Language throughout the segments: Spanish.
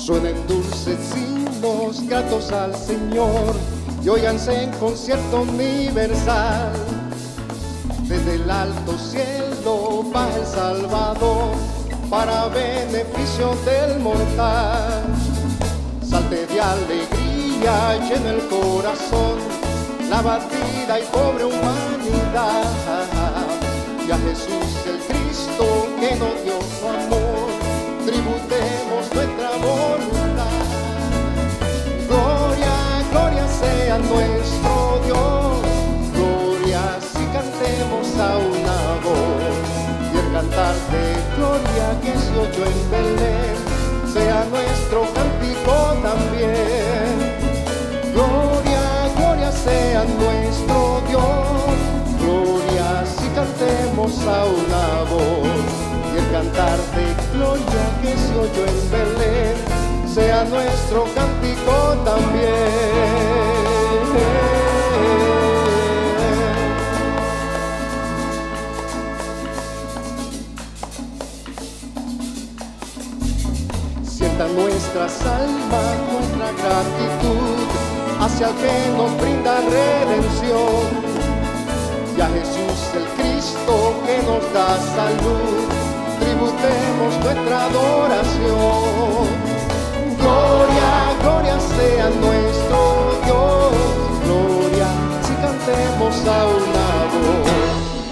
Suenen dulces himnos gratos al Señor y óiganse en concierto universal. Desde el alto cielo baja el Salvador para beneficio del mortal. Salte de alegría, llena el corazón la batida y pobre humanidad. Y a Jesús el Cristo que nos dio su amor, tributemos nuestra voluntad. Gloria, gloria sea nuestro Dios, gloria si cantemos a una voz. Y el cantar de gloria que se oyó en Belén sea nuestro cántico también. Gloria, gloria sea nuestro Dios, gloria si cantemos a una voz. Y el cantar de gloria que se oyó en Belén sea nuestro cántico también. Sienta nuestras almas nuestra gratitud hacia el que nos brinda redención, y a Jesús el Cristo que nos da salud, tributemos nuestra adoración. Gloria, gloria sea nuestro Dios, gloria si cantemos a una voz.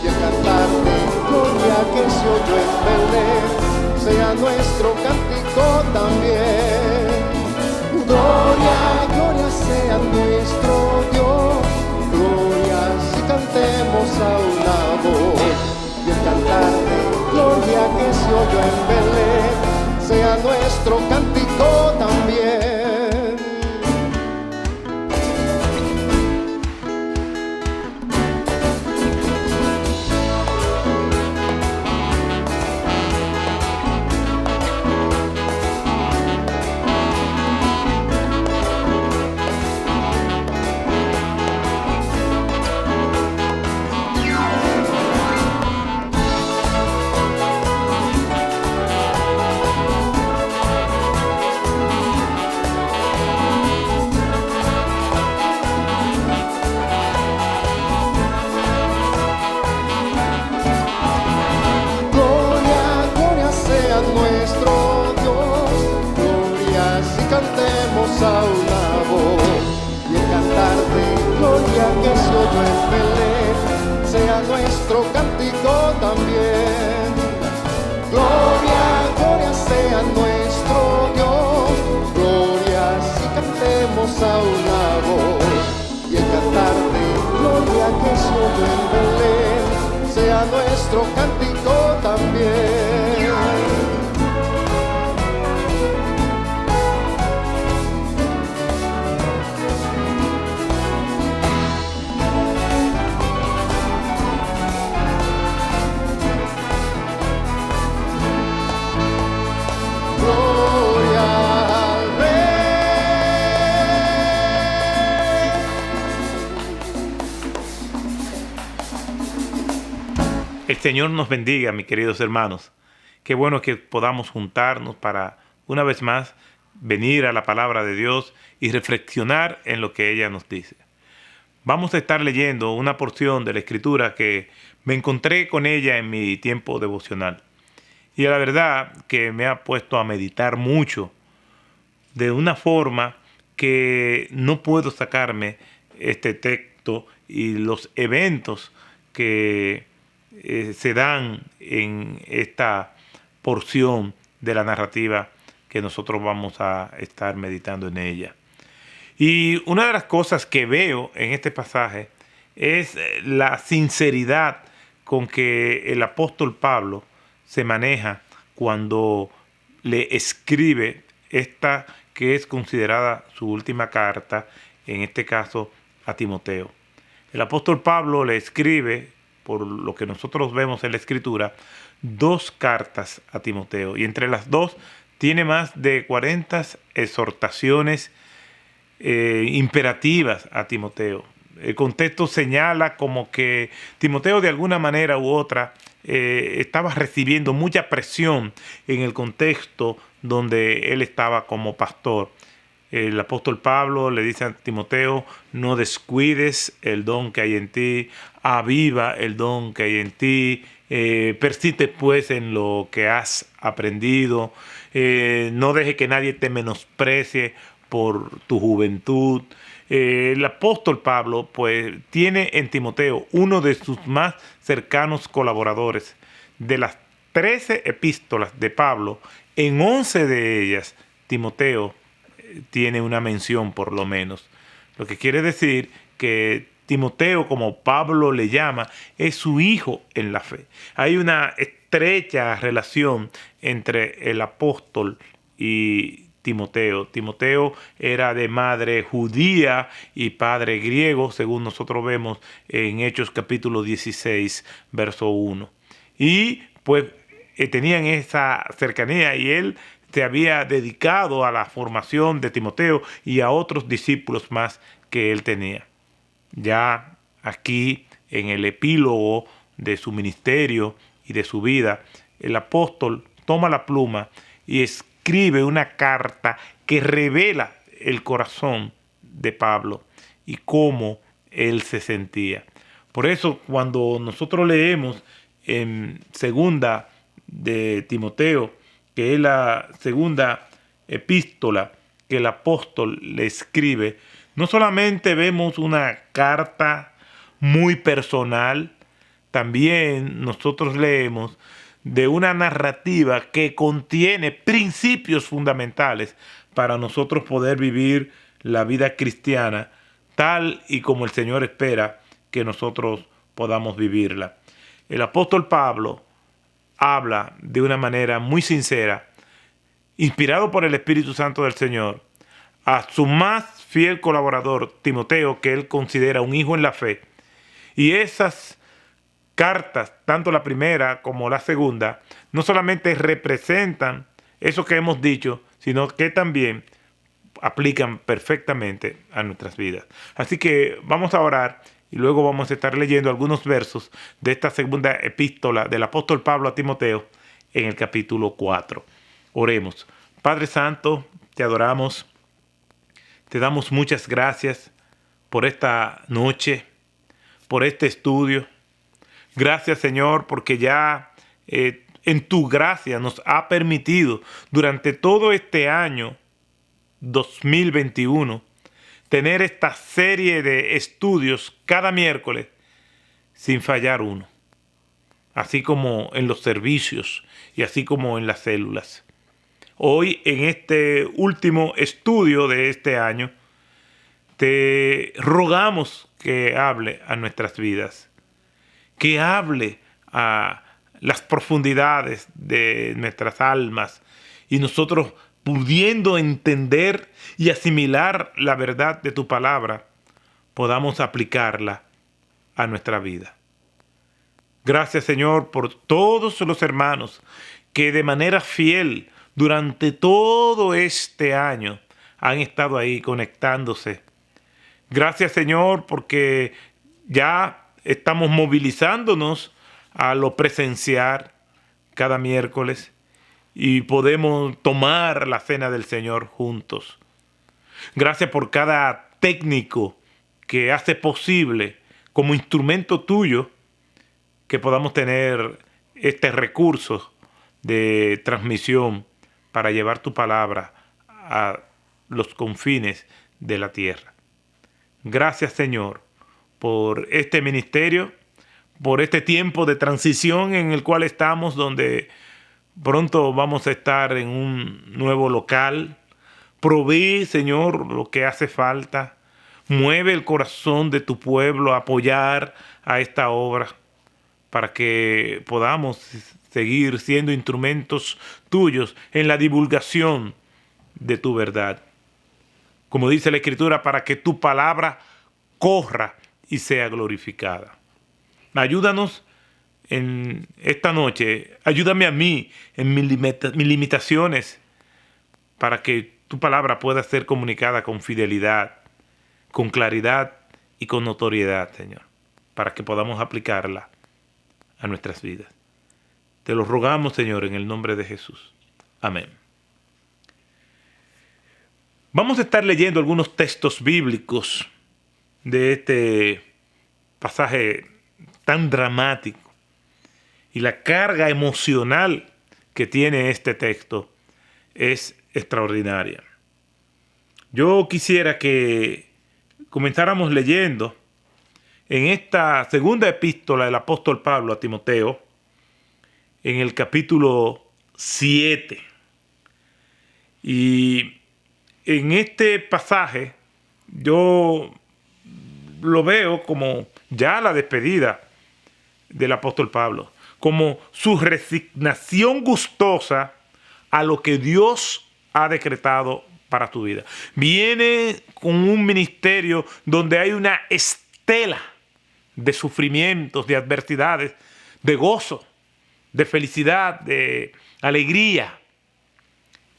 Y el cantar de gloria que se oyó en Belén sea nuestro cántico también. Gloria, gloria sea nuestro Dios, gloria si cantemos a una voz. Y el cantar de gloria que se oyó en Belén sea nuestro cántico también. A una voz, y el cantar de gloria que se oyó en Belén sea nuestro cántico también. Gloria, gloria sea nuestro Dios, gloria si cantemos a una voz. Y el cantar de gloria que se oyó en Belén sea nuestro cántico también. El Señor nos bendiga, mis queridos hermanos. Qué bueno que podamos juntarnos para, una vez más, venir a la palabra de Dios y reflexionar en lo que ella nos dice. Vamos a estar leyendo una porción de la Escritura que me encontré con ella en mi tiempo devocional. Y la verdad que me ha puesto a meditar mucho de una forma que no puedo sacarme este texto y los eventos que se dan en esta porción de la narrativa que nosotros vamos a estar meditando en ella. Y una de las cosas que veo en este pasaje es la sinceridad con que el apóstol Pablo se maneja cuando le escribe esta que es considerada su última carta, en este caso a Timoteo. El apóstol Pablo le escribe, por lo que nosotros vemos en la Escritura, 2 cartas a Timoteo. Y entre las 2 tiene más de 40 exhortaciones imperativas a Timoteo. El contexto señala como que Timoteo de alguna manera u otra estaba recibiendo mucha presión en el contexto donde él estaba como pastor. El apóstol Pablo le dice a Timoteo: no descuides el don que hay en ti, aviva el don que hay en ti, persiste pues en lo que has aprendido, no deje que nadie te menosprecie por tu juventud. El apóstol Pablo pues tiene en Timoteo uno de sus más cercanos colaboradores. De las 13 epístolas de Pablo, en 11 de ellas Timoteo tiene una mención por lo menos. Lo que quiere decir que Timoteo, como Pablo le llama, es su hijo en la fe. Hay una estrecha relación entre el apóstol y Timoteo. Timoteo era de madre judía y padre griego, según nosotros vemos en Hechos capítulo 16, verso 1. Y pues tenían esa cercanía, y él se había dedicado a la formación de Timoteo y a otros discípulos más que él tenía. Ya aquí, en el epílogo de su ministerio y de su vida, el apóstol toma la pluma y escribe una carta que revela el corazón de Pablo y cómo él se sentía. Por eso, cuando nosotros leemos en segunda de Timoteo, que es la segunda epístola que el apóstol le escribe, no solamente vemos una carta muy personal, también nosotros leemos de una narrativa que contiene principios fundamentales para nosotros poder vivir la vida cristiana tal y como el Señor espera que nosotros podamos vivirla. El apóstol Pablo habla de una manera muy sincera, inspirado por el Espíritu Santo del Señor, a su más fiel colaborador, Timoteo, que él considera un hijo en la fe. Y esas cartas, tanto la primera como la segunda, no solamente representan eso que hemos dicho, sino que también aplican perfectamente a nuestras vidas. Así que vamos a orar y luego vamos a estar leyendo algunos versos de esta segunda epístola del apóstol Pablo a Timoteo en el capítulo 4. Oremos. Padre Santo, te adoramos, te damos muchas gracias por esta noche, por este estudio. Gracias, Señor, porque ya en tu gracia nos ha permitido durante todo este año 2021 tener esta serie de estudios cada miércoles sin fallar uno, así como en los servicios y así como en las células. Hoy, en este último estudio de este año, te rogamos que hable a nuestras vidas, que hable a las profundidades de nuestras almas, y nosotros, pudiendo entender y asimilar la verdad de tu palabra, podamos aplicarla a nuestra vida. Gracias, Señor, por todos los hermanos que de manera fiel durante todo este año han estado ahí conectándose. Gracias, Señor, porque ya estamos movilizándonos a lo presencial cada miércoles y podemos tomar la cena del Señor juntos. Gracias por cada técnico que hace posible, como instrumento tuyo, que podamos tener este recurso de transmisión para llevar tu palabra a los confines de la tierra. Gracias, Señor, por este ministerio, por este tiempo de transición en el cual estamos, donde pronto vamos a estar en un nuevo local. Provee, Señor, lo que hace falta. Mueve el corazón de tu pueblo a apoyar a esta obra para que podamos seguir siendo instrumentos tuyos en la divulgación de tu verdad. Como dice la Escritura, para que tu palabra corra y sea glorificada. Ayúdanos en esta noche, ayúdame a mí en mis limitaciones, para que tu palabra pueda ser comunicada con fidelidad, con claridad y con notoriedad, Señor, para que podamos aplicarla a nuestras vidas. Te lo rogamos, Señor, en el nombre de Jesús. Amén. Vamos a estar leyendo algunos textos bíblicos de este pasaje tan dramático y la carga emocional que tiene este texto es extraordinaria. Yo quisiera que comenzáramos leyendo en esta segunda epístola del apóstol Pablo a Timoteo, en el capítulo 7. Y en este pasaje yo lo veo como ya la despedida del apóstol Pablo, como su resignación gustosa a lo que Dios ha decretado para tu vida. Viene con un ministerio donde hay una estela de sufrimientos, de adversidades, de gozo, de felicidad, de alegría.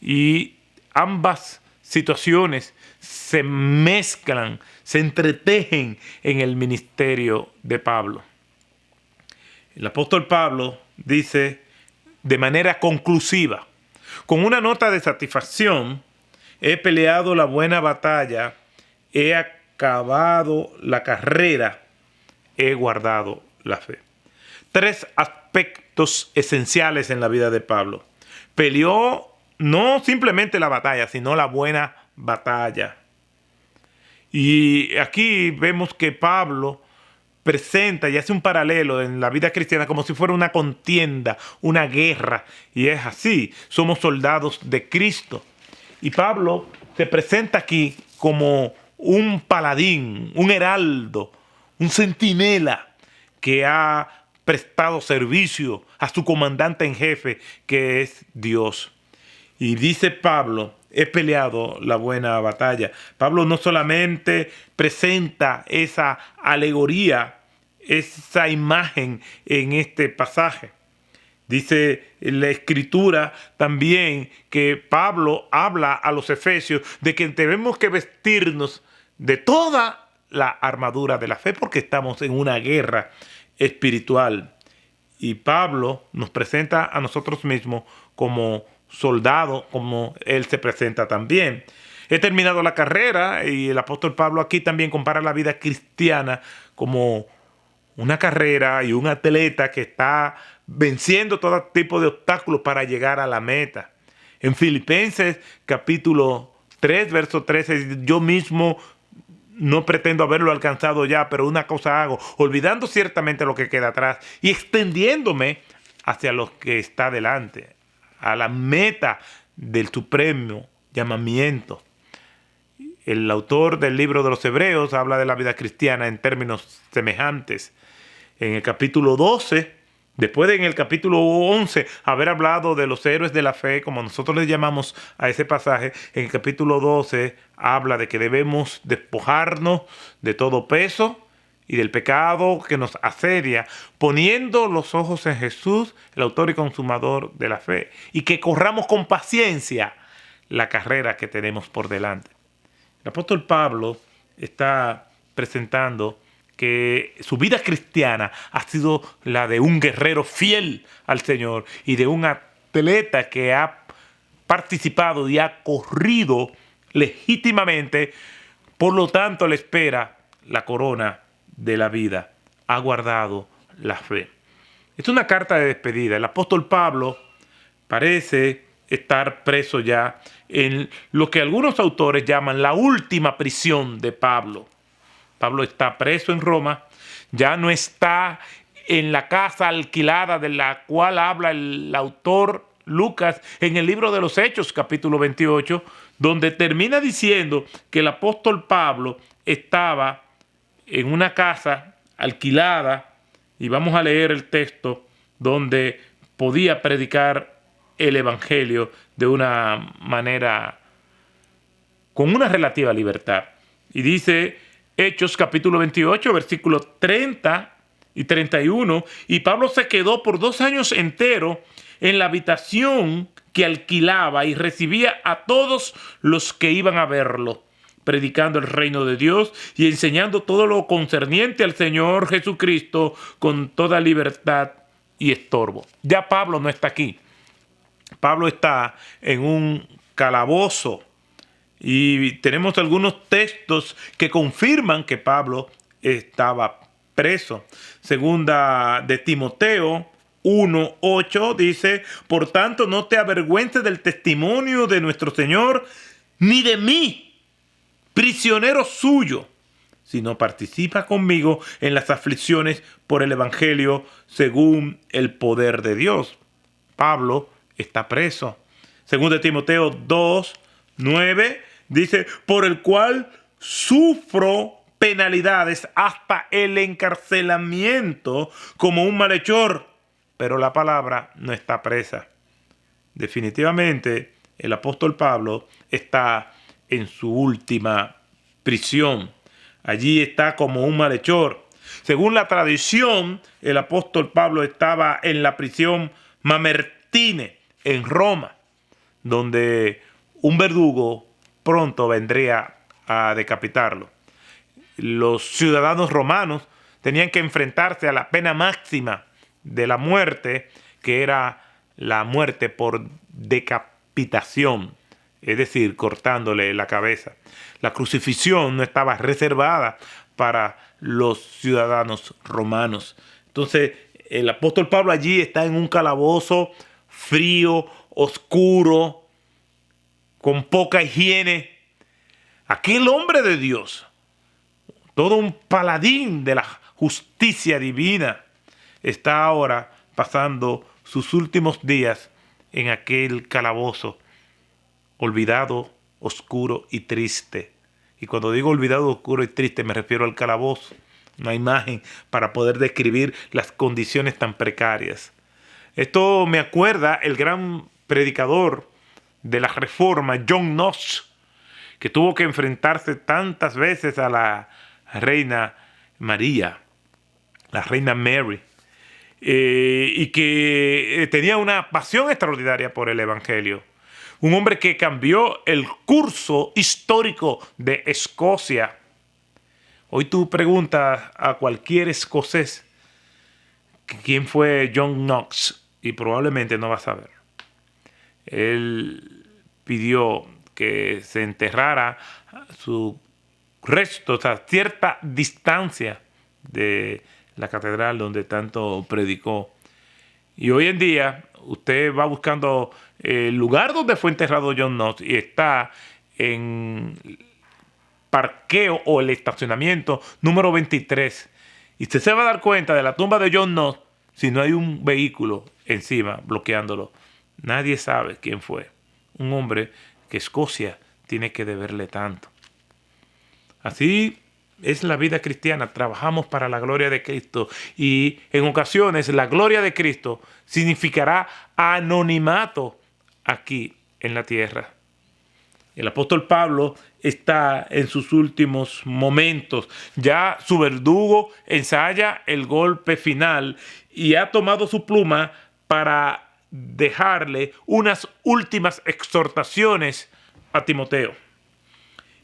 Y ambas situaciones se mezclan, se entretejen en el ministerio de Pablo. El apóstol Pablo dice de manera conclusiva, con una nota de satisfacción: he peleado la buena batalla, he acabado la carrera, he guardado la fe. 3 aspectos esenciales en la vida de Pablo. Peleó no simplemente la batalla, sino la buena batalla. Y aquí vemos que Pablo presenta y hace un paralelo en la vida cristiana como si fuera una contienda, una guerra. Y es así, somos soldados de Cristo. Y Pablo se presenta aquí como un paladín, un heraldo, un centinela que ha prestado servicio a su comandante en jefe, que es Dios. Y dice Pablo, he peleado la buena batalla. Pablo no solamente presenta esa alegoría, esa imagen en este pasaje. Dice la Escritura también que Pablo habla a los efesios de que tenemos que vestirnos de toda la armadura de la fe porque estamos en una guerra espiritual. Y Pablo nos presenta a nosotros mismos como soldados, como él se presenta también. He terminado la carrera, y el apóstol Pablo aquí también compara la vida cristiana como una carrera y un atleta que está venciendo todo tipo de obstáculos para llegar a la meta. En Filipenses capítulo 3, verso 13, yo mismo no pretendo haberlo alcanzado ya, pero una cosa hago, olvidando ciertamente lo que queda atrás y extendiéndome hacia lo que está delante, a la meta del supremo llamamiento. El autor del libro de los Hebreos habla de la vida cristiana en términos semejantes. En el capítulo 12, después de en el capítulo 11 haber hablado de los héroes de la fe, como nosotros les llamamos a ese pasaje, en el capítulo 12 habla de que debemos despojarnos de todo peso y del pecado que nos asedia, poniendo los ojos en Jesús, el autor y consumador de la fe, y que corramos con paciencia la carrera que tenemos por delante. El apóstol Pablo está presentando que su vida cristiana ha sido la de un guerrero fiel al Señor y de un atleta que ha participado y ha corrido legítimamente, por lo tanto le espera la corona de la vida, ha guardado la fe. Es una carta de despedida. El apóstol Pablo parece estar preso ya en lo que algunos autores llaman la última prisión de Pablo. Pablo está preso en Roma, ya no está en la casa alquilada de la cual habla el autor Lucas en el libro de los Hechos, capítulo 28, donde termina diciendo que el apóstol Pablo estaba en una casa alquilada, y vamos a leer el texto donde podía predicar el evangelio de una manera, con una relativa libertad. Y dice Hechos capítulo 28, versículos 30 y 31, y Pablo se quedó por 2 años enteros en la habitación que alquilaba y recibía a todos los que iban a verlo, predicando el reino de Dios y enseñando todo lo concerniente al Señor Jesucristo con toda libertad y estorbo. Ya Pablo no está aquí. Pablo está en un calabozo Y tenemos algunos textos que confirman que Pablo estaba preso. Segunda de Timoteo 1:8 dice: por tanto, no te avergüences del testimonio de nuestro Señor, ni de mí, prisionero suyo, sino participa conmigo en las aflicciones por el Evangelio según el poder de Dios. Pablo está preso. Segunda de Timoteo 2:9 dice: por el cual sufro penalidades hasta el encarcelamiento como un malhechor, pero la palabra no está presa. Definitivamente, el apóstol Pablo está en su última prisión. Allí está como un malhechor. Según la tradición, el apóstol Pablo estaba en la prisión Mamertine, en Roma, donde un verdugo pronto vendría a decapitarlo. Los ciudadanos romanos tenían que enfrentarse a la pena máxima de la muerte, que era la muerte por decapitación, es decir, cortándole la cabeza. La crucifixión no estaba reservada para los ciudadanos romanos. Entonces, el apóstol Pablo allí está en un calabozo frío, oscuro, con poca higiene. Aquel hombre de Dios, todo un paladín de la justicia divina, está ahora pasando sus últimos días en aquel calabozo, olvidado, oscuro y triste. Y cuando digo olvidado, oscuro y triste, me refiero al calabozo, una imagen para poder describir las condiciones tan precarias. Esto me acuerda el gran predicador de la Reforma, John Knox, que tuvo que enfrentarse tantas veces a la reina María, la reina Mary, y que tenía una pasión extraordinaria por el Evangelio. Un hombre que cambió el curso histórico de Escocia. Hoy tú preguntas a cualquier escocés quién fue John Knox y probablemente no va a saber. Él pidió que se enterrara sus restos a cierta distancia de la catedral donde tanto predicó. Y hoy en día usted va buscando el lugar donde fue enterrado John Knox y está en parqueo o el estacionamiento número 23. Y usted se va a dar cuenta de la tumba de John Knox si no hay un vehículo encima bloqueándolo. Nadie sabe quién fue. Un hombre que Escocia tiene que deberle tanto. Así es la vida cristiana. Trabajamos para la gloria de Cristo y en ocasiones la gloria de Cristo significará anonimato aquí en la tierra. El apóstol Pablo está en sus últimos momentos. Ya su verdugo ensaya el golpe final y ha tomado su pluma para dejarle unas últimas exhortaciones a Timoteo.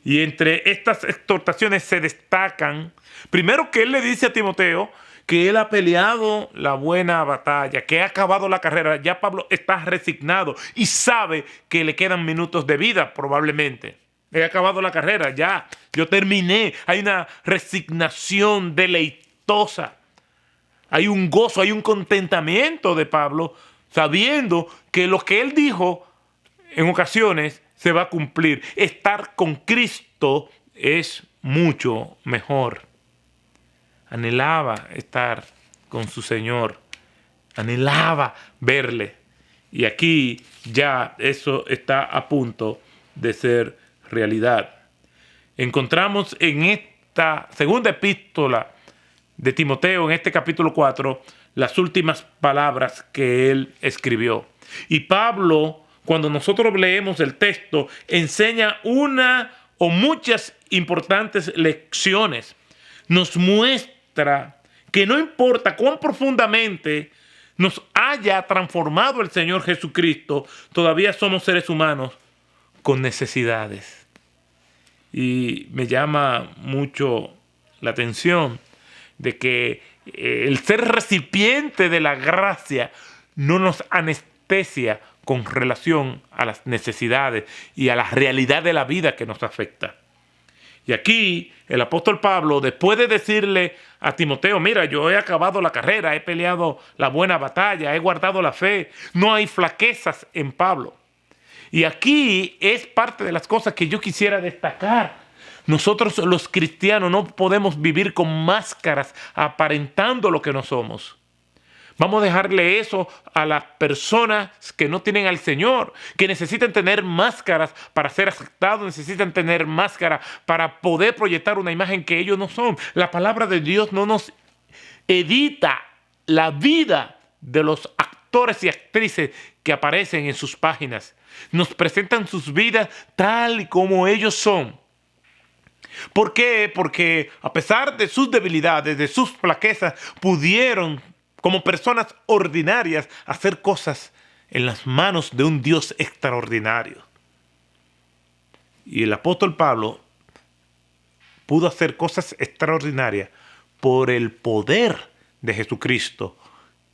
Y entre estas exhortaciones se destacan, primero, que él le dice a Timoteo que él ha peleado la buena batalla, que ha acabado la carrera. Ya Pablo está resignado y sabe que le quedan minutos de vida probablemente. He acabado la carrera, ya, yo terminé. Hay una resignación deleitosa. Hay un gozo, hay un contentamiento de Pablo, sabiendo que lo que él dijo en ocasiones se va a cumplir. Estar con Cristo es mucho mejor. Anhelaba estar con su Señor. Anhelaba verle. Y aquí ya eso está a punto de ser realidad. Encontramos en esta segunda epístola de Timoteo, en este capítulo 4, las últimas palabras que él escribió. Y Pablo, cuando nosotros leemos el texto, enseña una o muchas importantes lecciones. Nos muestra que no importa cuán profundamente nos haya transformado el Señor Jesucristo, todavía somos seres humanos con necesidades. Y me llama mucho la atención de que el ser recipiente de la gracia no nos anestesia con relación a las necesidades y a la realidad de la vida que nos afecta. Y aquí el apóstol Pablo, después de decirle a Timoteo, mira, yo he acabado la carrera, he peleado la buena batalla, he guardado la fe, no hay flaquezas en Pablo. Y aquí es parte de las cosas que yo quisiera destacar. Nosotros los cristianos no podemos vivir con máscaras aparentando lo que no somos. Vamos a dejarle eso a las personas que no tienen al Señor, que necesitan tener máscaras para ser aceptados, necesitan tener máscaras para poder proyectar una imagen que ellos no son. La palabra de Dios no nos edita la vida de los actores y actrices que aparecen en sus páginas. Nos presentan sus vidas tal y como ellos son. ¿Por qué? Porque a pesar de sus debilidades, de sus flaquezas, pudieron, como personas ordinarias, hacer cosas en las manos de un Dios extraordinario. Y el apóstol Pablo pudo hacer cosas extraordinarias por el poder de Jesucristo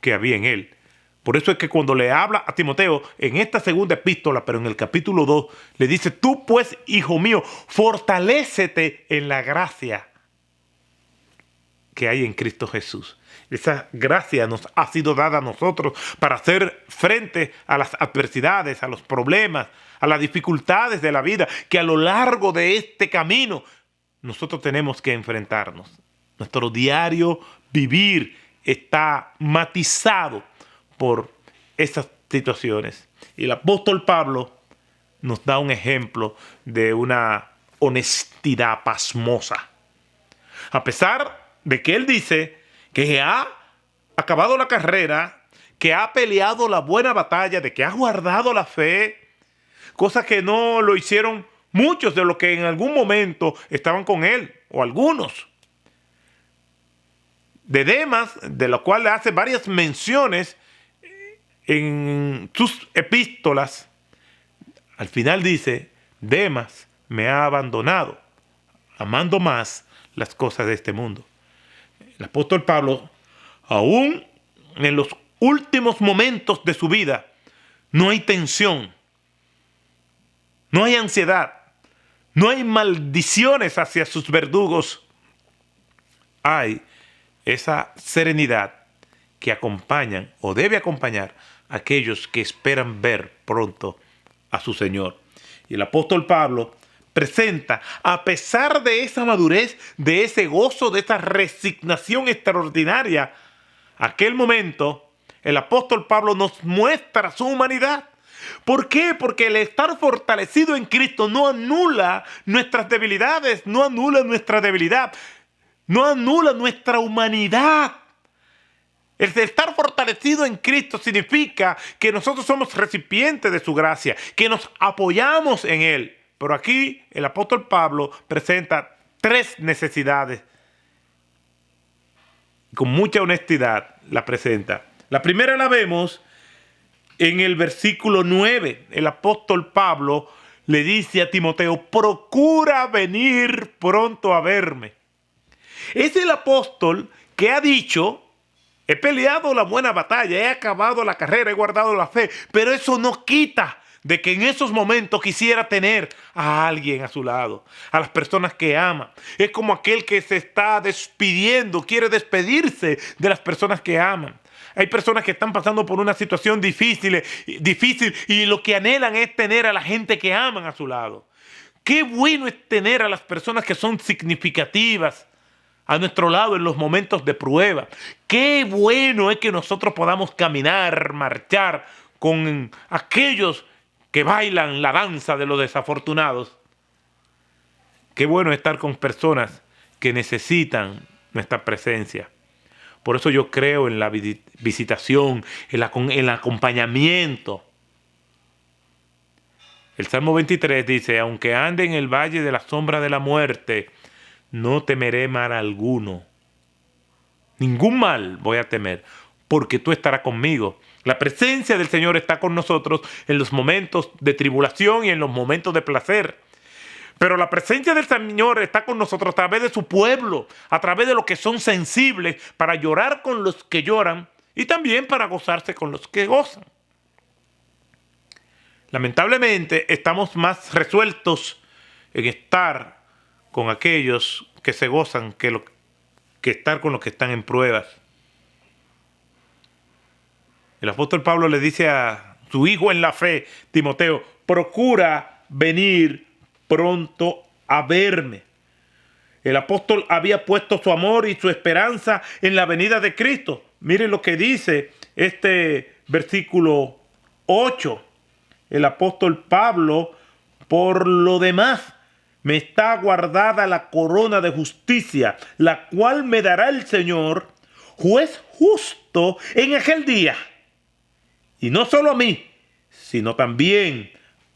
que había en él. Por eso es que cuando le habla a Timoteo en esta segunda epístola, pero en el capítulo 2, le dice, tú pues, hijo mío, fortalécete en la gracia que hay en Cristo Jesús. Esa gracia nos ha sido dada a nosotros para hacer frente a las adversidades, a los problemas, a las dificultades de la vida, que a lo largo de este camino nosotros tenemos que enfrentarnos. Nuestro diario vivir está matizado por esas situaciones. Y el apóstol Pablo nos da un ejemplo de una honestidad pasmosa. A pesar de que él dice que ha acabado la carrera, que ha peleado la buena batalla, de que ha guardado la fe, cosa que no lo hicieron muchos de los que en algún momento estaban con él, o algunos. De Demas, de lo cual le hace varias menciones en sus epístolas, al final dice, Demas me ha abandonado, amando más las cosas de este mundo. El apóstol Pablo, aún en los últimos momentos de su vida, no hay tensión, no hay ansiedad, no hay maldiciones hacia sus verdugos. Hay esa serenidad que acompañan o debe acompañar a aquellos que esperan ver pronto a su Señor. Y el apóstol Pablo presenta, a pesar de esa madurez, de ese gozo, de esa resignación extraordinaria, aquel momento, el apóstol Pablo nos muestra su humanidad. ¿Por qué? Porque el estar fortalecido en Cristo no anula nuestras debilidades, no anula nuestra debilidad, no anula nuestra humanidad. El estar fortalecido en Cristo significa que nosotros somos recipientes de su gracia, que nos apoyamos en Él. Pero aquí el apóstol Pablo presenta 3 necesidades. Con mucha honestidad la presenta. La primera la vemos en el versículo 9. El apóstol Pablo le dice a Timoteo, procura venir pronto a verme. Es el apóstol que ha dicho, he peleado la buena batalla, he acabado la carrera, he guardado la fe, pero eso no quita de que en esos momentos quisiera tener a alguien a su lado, a las personas que ama. Es como aquel que se está despidiendo, quiere despedirse de las personas que aman. Hay personas que están pasando por una situación difícil y lo que anhelan es tener a la gente que aman a su lado. Qué bueno es tener a las personas que son significativas a nuestro lado en los momentos de prueba. Qué bueno es que nosotros podamos caminar, marchar con aquellos que bailan la danza de los desafortunados. Qué bueno estar con personas que necesitan nuestra presencia. Por eso yo creo en la visitación, en el acompañamiento. El Salmo 23 dice, aunque ande en el valle de la sombra de la muerte, no temeré mal alguno. Ningún mal voy a temer, porque tú estarás conmigo. La presencia del Señor está con nosotros en los momentos de tribulación y en los momentos de placer. Pero la presencia del Señor está con nosotros a través de su pueblo, a través de los que son sensibles, para llorar con los que lloran y también para gozarse con los que gozan. Lamentablemente estamos más resueltos en estar con aquellos que se gozan que estar con los que están en pruebas. El apóstol Pablo le dice a su hijo en la fe, Timoteo, procura venir pronto a verme. El apóstol había puesto su amor y su esperanza en la venida de Cristo. Miren lo que dice este versículo 8. El apóstol Pablo, por lo demás, me está guardada la corona de justicia, la cual me dará el Señor, juez justo, en aquel día. Y no solo a mí, sino también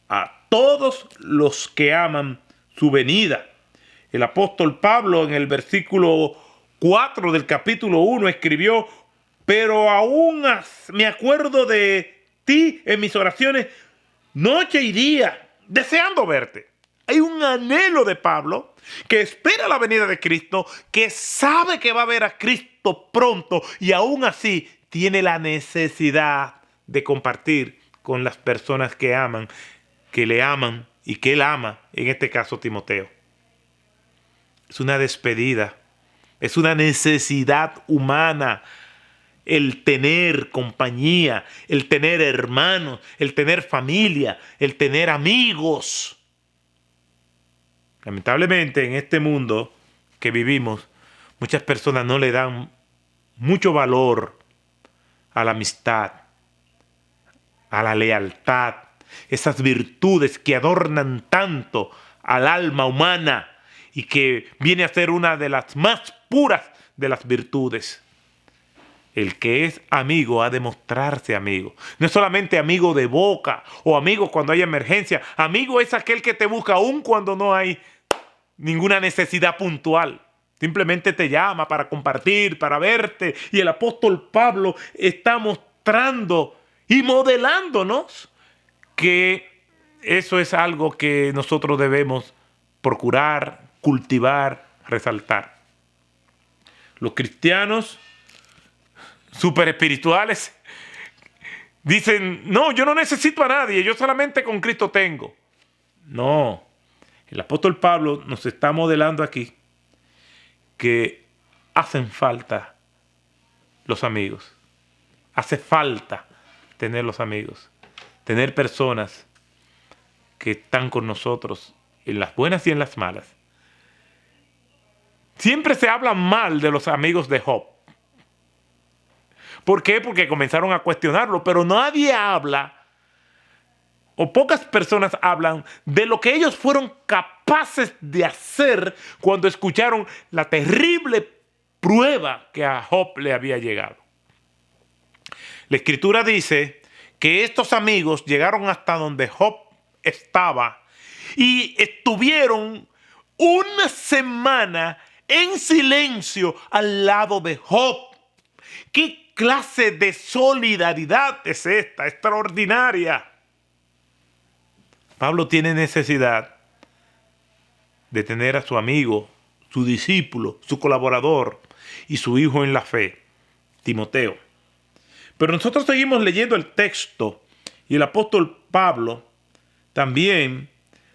a todos los que aman su venida. El apóstol Pablo en el versículo 4 del capítulo 1 escribió, pero aún me acuerdo de ti en mis oraciones noche y día, deseando verte. Hay un anhelo de Pablo que espera la venida de Cristo, que sabe que va a ver a Cristo pronto y aún así tiene la necesidad de compartir con las personas que aman, que le aman y que él ama, en este caso Timoteo. Es una despedida, es una necesidad humana el tener compañía, el tener hermanos, el tener familia, el tener amigos. Lamentablemente en este mundo que vivimos, muchas personas no le dan mucho valor a la amistad, a la lealtad, esas virtudes que adornan tanto al alma humana y que viene a ser una de las más puras de las virtudes. El que es amigo ha de mostrarse amigo. No es solamente amigo de boca o amigo cuando hay emergencia. Amigo es aquel que te busca aún cuando no hay ninguna necesidad puntual. Simplemente te llama para compartir, para verte. Y el apóstol Pablo está mostrando y modelándonos que eso es algo que nosotros debemos procurar, cultivar, resaltar. Los cristianos super espirituales dicen, no, yo no necesito a nadie, yo solamente con Cristo tengo. No, el apóstol Pablo nos está modelando aquí que hacen falta los amigos. Hace falta tener los amigos, tener personas que están con nosotros en las buenas y en las malas. Siempre se habla mal de los amigos de Job. ¿Por qué? Porque comenzaron a cuestionarlo, pero nadie habla, o pocas personas hablan, de lo que ellos fueron capaces de hacer cuando escucharon la terrible prueba que a Job le había llegado. La Escritura dice que estos amigos llegaron hasta donde Job estaba y estuvieron una semana en silencio al lado de Job. ¿Qué clase de solidaridad es esta? Extraordinaria. Pablo tiene necesidad de tener a su amigo, su discípulo, su colaborador y su hijo en la fe, Timoteo. Pero nosotros seguimos leyendo el texto y el apóstol Pablo también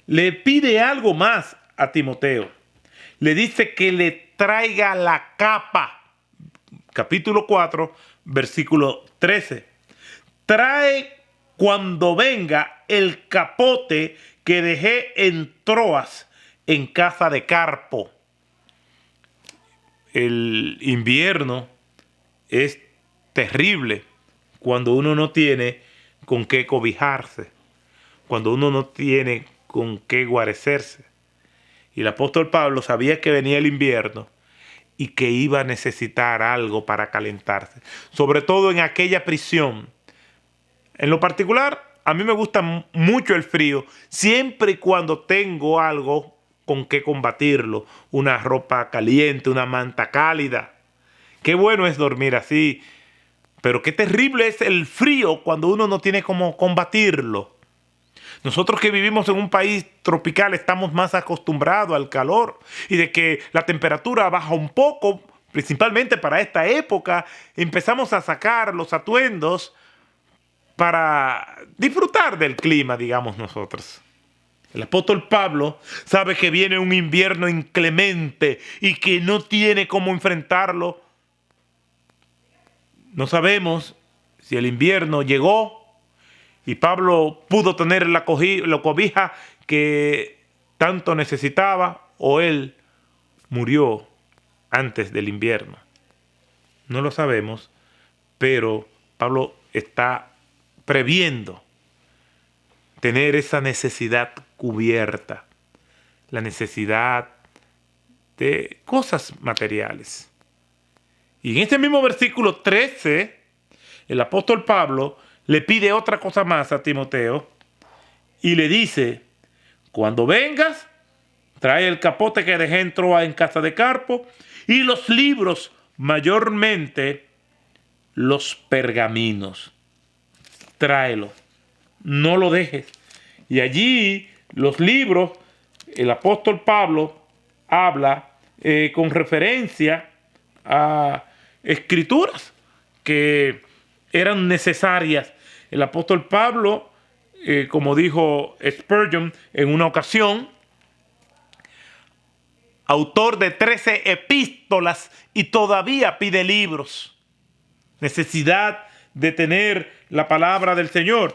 le pide algo más a Timoteo. Le dice que le traiga la capa. Capítulo 4, versículo 13. Trae cuando venga el capote que dejé en Troas, en casa de Carpo. El invierno es terrible cuando uno no tiene con qué cobijarse, cuando uno no tiene con qué guarecerse. Y el apóstol Pablo sabía que venía el invierno y que iba a necesitar algo para calentarse, sobre todo en aquella prisión. En lo particular, a mí me gusta mucho el frío, siempre y cuando tengo algo con que combatirlo, una ropa caliente, una manta cálida. Qué bueno es dormir así, pero qué terrible es el frío cuando uno no tiene cómo combatirlo. Nosotros que vivimos en un país tropical estamos más acostumbrados al calor y de que la temperatura baja un poco, principalmente para esta época, empezamos a sacar los atuendos para disfrutar del clima, digamos nosotros. El apóstol Pablo sabe que viene un invierno inclemente y que no tiene cómo enfrentarlo. No sabemos si el invierno llegó y Pablo pudo tener la cobija que tanto necesitaba, o él murió antes del invierno. No lo sabemos, pero Pablo está previendo tener esa necesidad cubierta, la necesidad de cosas materiales. Y en este mismo versículo 13, el apóstol Pablo le pide otra cosa más a Timoteo y le dice: cuando vengas, trae el capote que dejé en casa de Carpo y los libros, mayormente los pergaminos. Tráelo, no lo dejes. Y allí los libros, el apóstol Pablo habla con referencia a escrituras que eran necesarias. El apóstol Pablo, como dijo Spurgeon en una ocasión, autor de 13 epístolas y todavía pide libros. Necesidad de tener la palabra del Señor.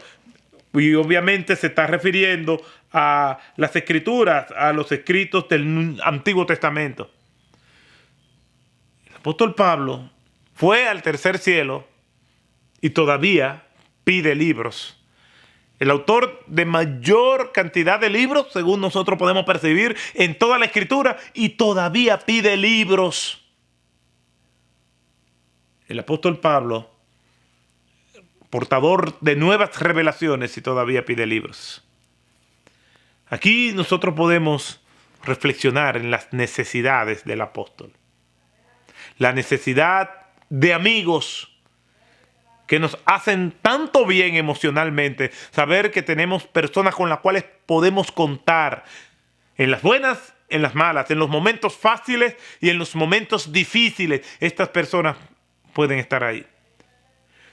Y obviamente se está refiriendo a las escrituras, a los escritos del Antiguo Testamento. El apóstol Pablo fue al tercer cielo y todavía pide libros. El autor de mayor cantidad de libros, según nosotros podemos percibir, en toda la escritura, y todavía pide libros. El apóstol Pablo, portador de nuevas revelaciones, y todavía pide libros. Aquí nosotros podemos reflexionar en las necesidades del apóstol. La necesidad de amigos que nos hacen tanto bien emocionalmente, saber que tenemos personas con las cuales podemos contar en las buenas, en las malas, en los momentos fáciles y en los momentos difíciles. Estas personas pueden estar ahí.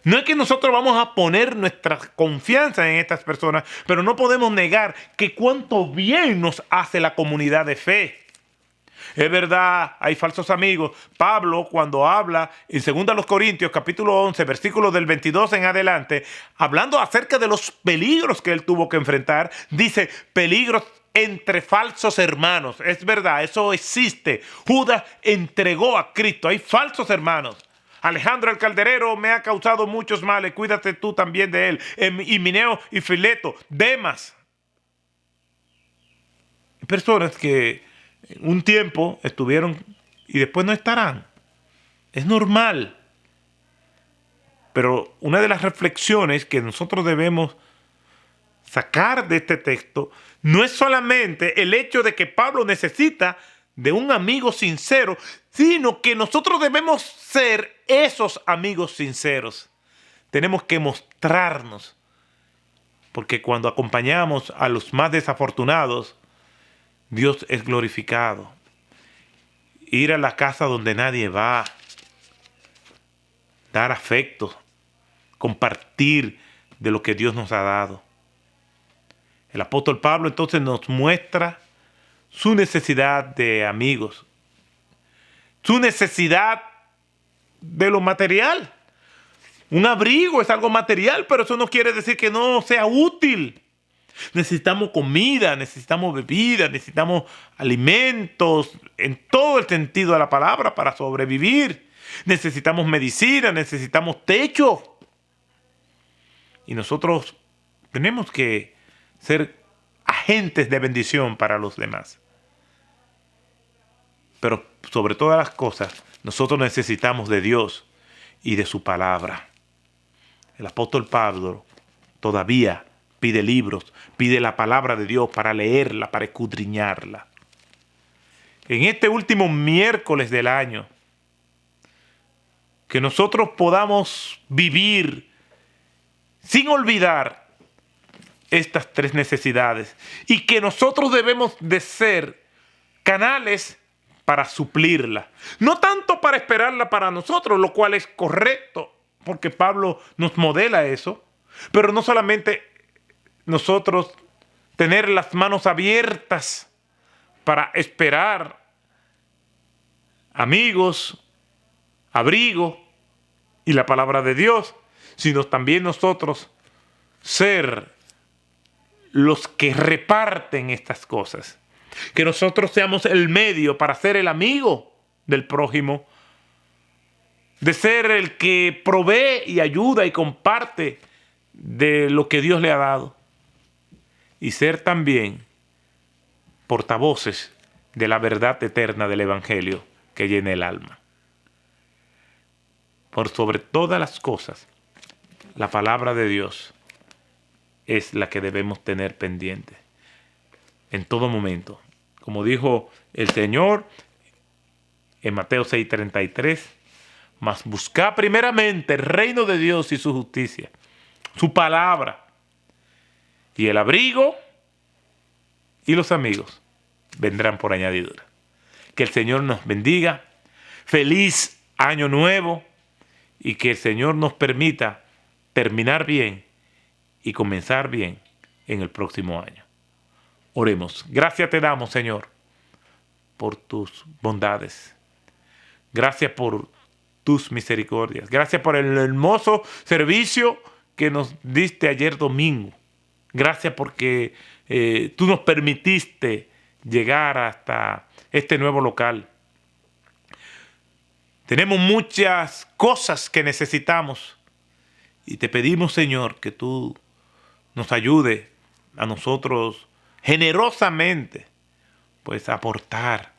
No es que nosotros vamos a poner nuestra confianza en estas personas, pero no podemos negar que cuánto bien nos hace la comunidad de fe. Es verdad, hay falsos amigos. Pablo, cuando habla en 2 Corintios, capítulo 11, versículos del 22 en adelante, hablando acerca de los peligros que él tuvo que enfrentar, dice: peligros entre falsos hermanos. Es verdad, eso existe. Judas entregó a Cristo. Hay falsos hermanos. Alejandro el calderero me ha causado muchos males. Cuídate tú también de él. Himeneo y Fileto, Demas. Personas que un tiempo estuvieron y después no estarán. Es normal. Pero una de las reflexiones que nosotros debemos sacar de este texto no es solamente el hecho de que Pablo necesita de un amigo sincero, sino que nosotros debemos ser esos amigos sinceros. Tenemos que mostrarnos, porque cuando acompañamos a los más desafortunados, Dios es glorificado. Ir a la casa donde nadie va, dar afecto, compartir de lo que Dios nos ha dado. El apóstol Pablo entonces nos muestra su necesidad de amigos, su necesidad de lo material. Un abrigo es algo material, pero eso no quiere decir que no sea útil. Necesitamos comida, necesitamos bebida, necesitamos alimentos en todo el sentido de la palabra para sobrevivir. Necesitamos medicina, necesitamos techo. Y nosotros tenemos que ser agentes de bendición para los demás. Pero sobre todas las cosas, nosotros necesitamos de Dios y de su palabra. El apóstol Pablo todavía pide libros, pide la palabra de Dios para leerla, para escudriñarla. En este último miércoles del año, que nosotros podamos vivir sin olvidar estas tres necesidades y que nosotros debemos de ser canales para suplirla. No tanto para esperarla para nosotros, lo cual es correcto, porque Pablo nos modela eso, Pero no solamente nosotros tener las manos abiertas para esperar amigos, abrigo y la palabra de Dios, sino también nosotros ser los que reparten estas cosas. Que nosotros seamos el medio para ser el amigo del prójimo, de ser el que provee y ayuda y comparte de lo que Dios le ha dado, y ser también portavoces de la verdad eterna del Evangelio que llena el alma. Por sobre todas las cosas, la palabra de Dios es la que debemos tener pendiente en todo momento. Como dijo el Señor en Mateo 6:33, mas buscad primeramente el reino de Dios y su justicia, su palabra, y el abrigo y los amigos vendrán por añadidura. Que el Señor nos bendiga. Feliz año nuevo, y que el Señor nos permita terminar bien y comenzar bien en el próximo año. Oremos. Gracias te damos, Señor, por tus bondades. Gracias por tus misericordias. Gracias por el hermoso servicio que nos diste ayer domingo. Gracias porque tú nos permitiste llegar hasta este nuevo local. Tenemos muchas cosas que necesitamos y te pedimos, Señor, que tú nos ayudes a nosotros generosamente, pues, a aportar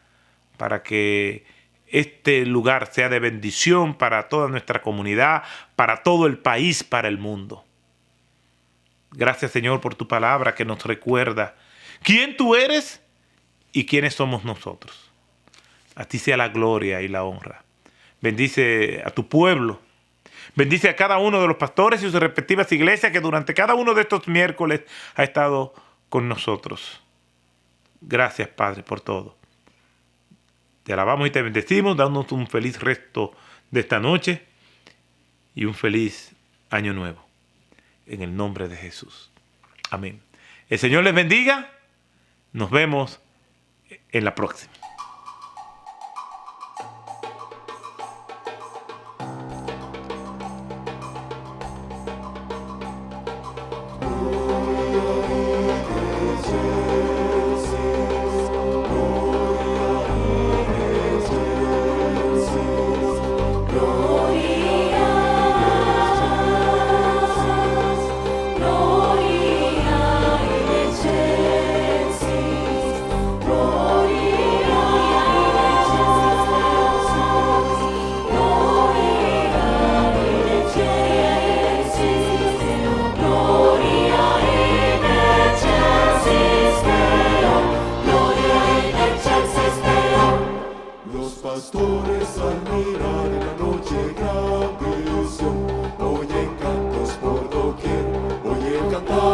para que este lugar sea de bendición para toda nuestra comunidad, para todo el país, para el mundo. Gracias, Señor, por tu palabra que nos recuerda quién tú eres y quiénes somos nosotros. A ti sea la gloria y la honra. Bendice a tu pueblo. Bendice a cada uno de los pastores y sus respectivas iglesias que durante cada uno de estos miércoles ha estado con nosotros. Gracias, Padre, por todo. Te alabamos y te bendecimos, dándonos un feliz resto de esta noche y un feliz año nuevo. En el nombre de Jesús. Amén. El Señor les bendiga. Nos vemos en la próxima. Pastores al mirar en la noche gran visión, oyen cantos por doquier, oyen cantar.